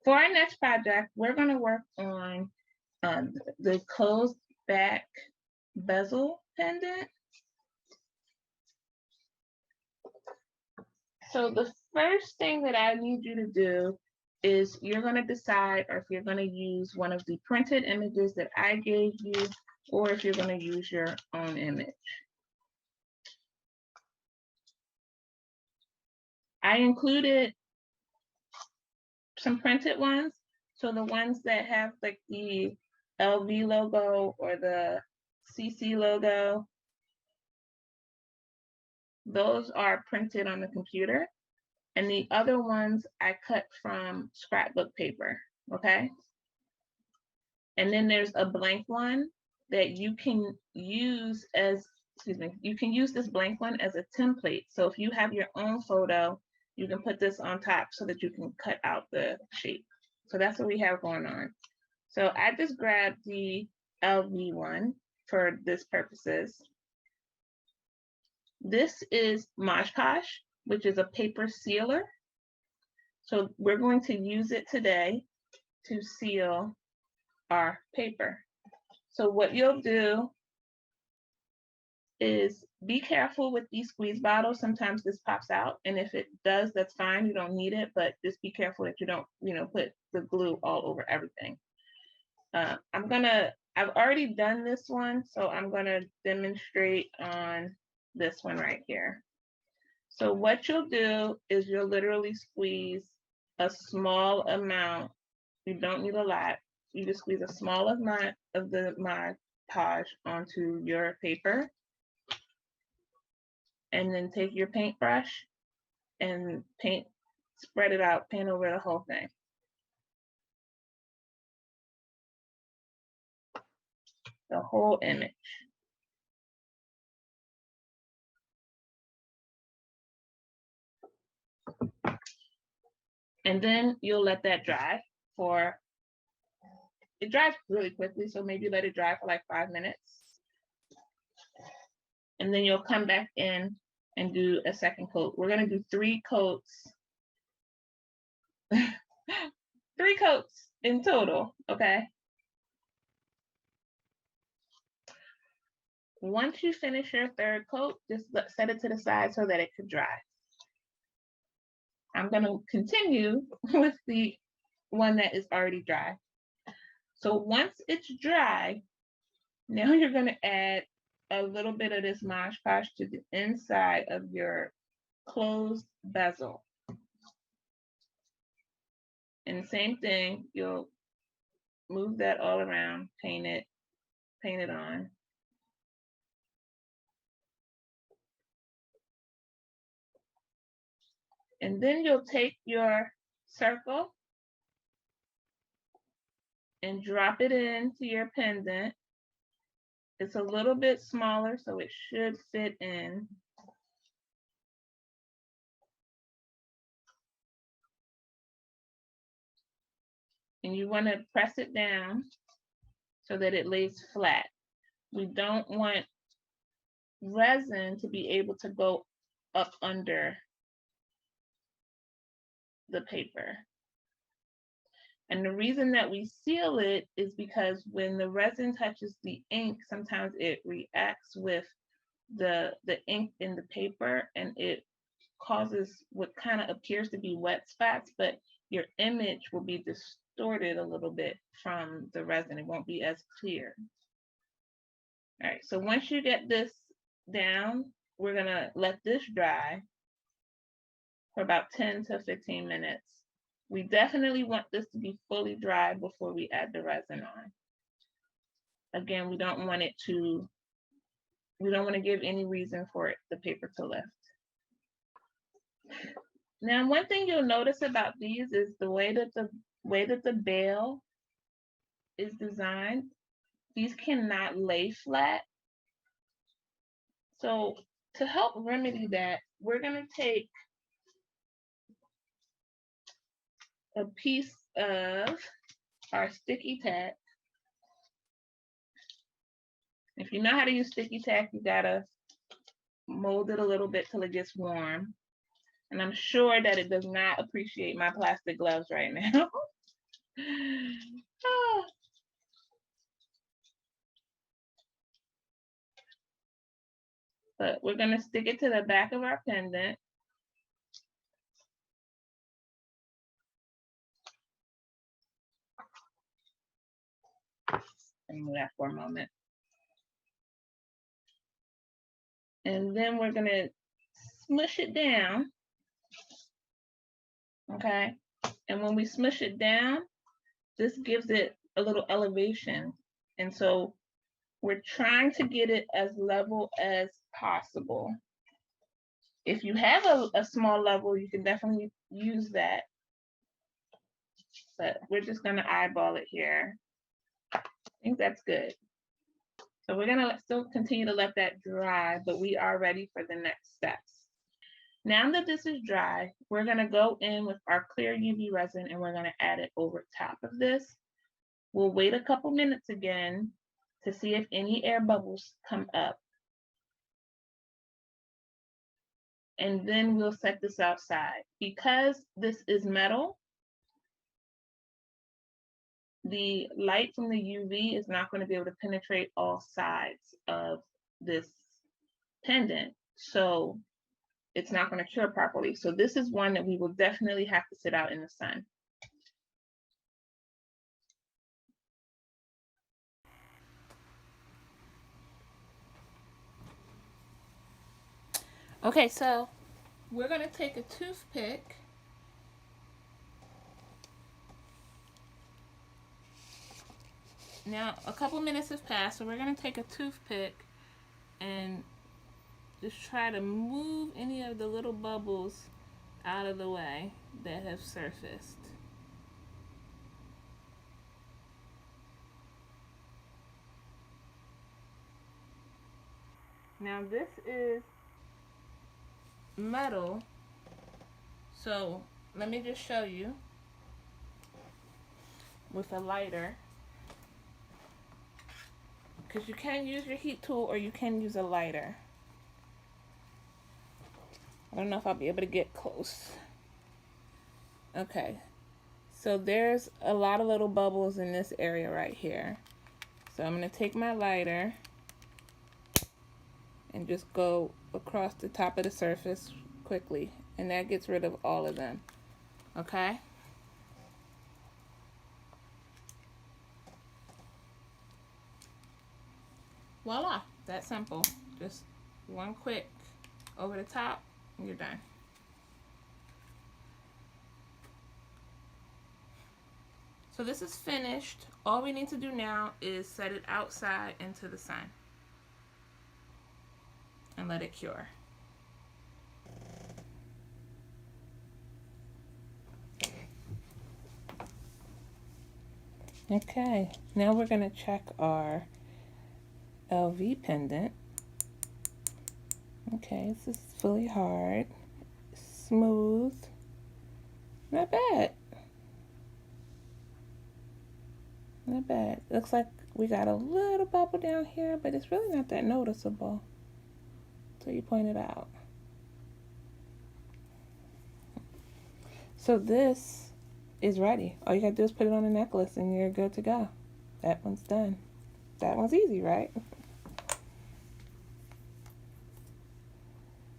For our next project, we're going to work on the closed back bezel pendant. So the first thing that I need you to do is you're going to decide or if you're going to use one of the printed images that I gave you, or if you're going to use your own image. I included some printed ones. So the ones that have like the LV logo or the CC logo, those are printed on the computer. And the other ones I cut from scrapbook paper, okay? And then there's a blank one that you can use as, you can use this blank one as a template. So if you have your own photo, you can put this on top so that you can cut out the shape. So that's what we have going on. So I just grabbed the LV one for this purposes. This is Mod Podge, which is a paper sealer. So we're going to use it today to seal our paper. So what you'll do is be careful with these squeeze bottles. Sometimes this pops out, and if it does, that's fine. You don't need it, but just be careful that you don't, put the glue all over everything. I've already done this one, so I'm gonna demonstrate on this one right here. So what you'll do is you'll literally squeeze a small amount. You don't need a lot. You just squeeze a small amount of the Mod Podge onto your paper. And then take your paintbrush and spread it out, paint over the whole thing. The whole image. And then you'll let that dry it dries really quickly, so maybe let it dry for like 5 minutes. And then you'll come back in and do a second coat. We're gonna do 3 coats. 3 coats in total, okay? Once you finish your 3rd coat, just set it to the side so that it could dry. I'm gonna continue with the one that is already dry. So once it's dry, now you're gonna add a little bit of this Mod Podge to the inside of your closed bezel. And same thing, you'll move that all around, paint it on. And then you'll take your circle and drop it into your pendant. It's a little bit smaller, so it should fit in. And you want to press it down so that it lays flat. We don't want resin to be able to go up under the paper. And the reason that we seal it is because when the resin touches the ink, sometimes it reacts with the ink in the paper and it causes what kind of appears to be wet spots, but your image will be distorted a little bit from the resin. It won't be as clear. All right, so once you get this down, we're gonna let this dry for about 10 to 15 minutes. We definitely want this to be fully dry before we add the resin on. Again, we don't want to give any reason for the paper to lift. Now, one thing you'll notice about these is the way that the bail is designed. These cannot lay flat. So to help remedy that, we're gonna take a piece of our sticky tack. If you know how to use sticky tack, you gotta mold it a little bit till it gets warm. And I'm sure that it does not appreciate my plastic gloves right now. Ah. But we're going to stick it to the back of our pendant. Move that for a moment. And then we're going to smush it down. Okay. And when we smush it down, this gives it a little elevation. And so we're trying to get it as level as possible. If you have a small level, you can definitely use that. But we're just going to eyeball it here. I think that's good. So we're going to still continue to let that dry, but we are ready for the next steps. Now that this is dry, we're going to go in with our clear UV resin and we're going to add it over top of this. We'll wait a couple minutes again to see if any air bubbles come up. And then we'll set this outside. Because this is metal, the light from the UV is not going to be able to penetrate all sides of this pendant. So it's not going to cure properly. So this is one that we will definitely have to sit out in the sun. Okay, so we're going to take a toothpick now. A couple minutes have passed, so we're going to take a toothpick and just try to move any of the little bubbles out of the way that have surfaced. Now this is metal, so let me just show you with a lighter, because you can use your heat tool or you can use a lighter. I don't know if I'll be able to get close. Okay, so there's a lot of little bubbles in this area right here. So I'm going to take my lighter and just go across the top of the surface quickly, and that gets rid of all of them. Okay? Voila, that's simple. Just one quick over the top and you're done. So this is finished. All we need to do now is set it outside into the sun and let it cure. Okay, now we're going to check our LV pendant. Okay, this is fully hard, smooth, not bad. Not bad. Looks like we got a little bubble down here, but it's really not that noticeable until you point it out. So this is ready. All you gotta do is put it on a necklace and you're good to go. That one's done. That one's easy, right?